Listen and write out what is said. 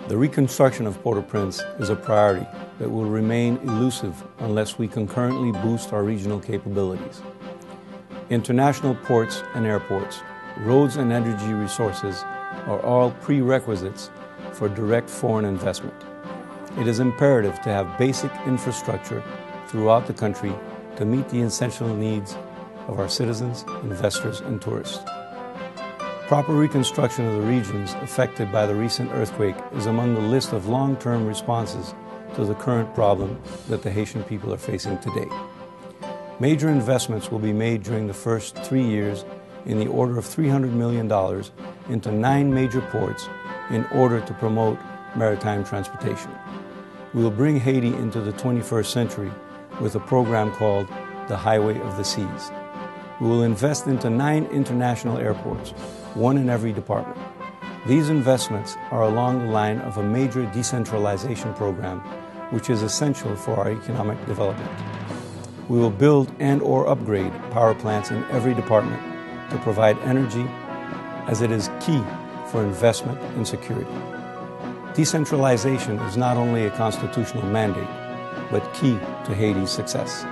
The reconstruction of Port-au-Prince is a priority that will remain elusive unless we concurrently boost our regional capabilities. International ports and airports, roads and energy resources are all prerequisites for direct foreign investment. It is imperative to have basic infrastructure throughout the country to meet the essential needs of our citizens, investors, and tourists. Proper reconstruction of the regions affected by the recent earthquake is among the list of long-term responses to the current problem that the Haitian people are facing today. Major investments will be made during the first 3 years in the order of $300 million into 9 major ports in order to promote maritime transportation. We will bring Haiti into the 21st century with a program called the Highway of the Seas. We will invest into 9 international airports, 1 in every department. These investments are along the line of a major decentralization program, which is essential for our economic development. We will build and/or upgrade power plants in every department to provide energy, as it is key for investment and security. Decentralization is not only a constitutional mandate, but key to Haiti's success.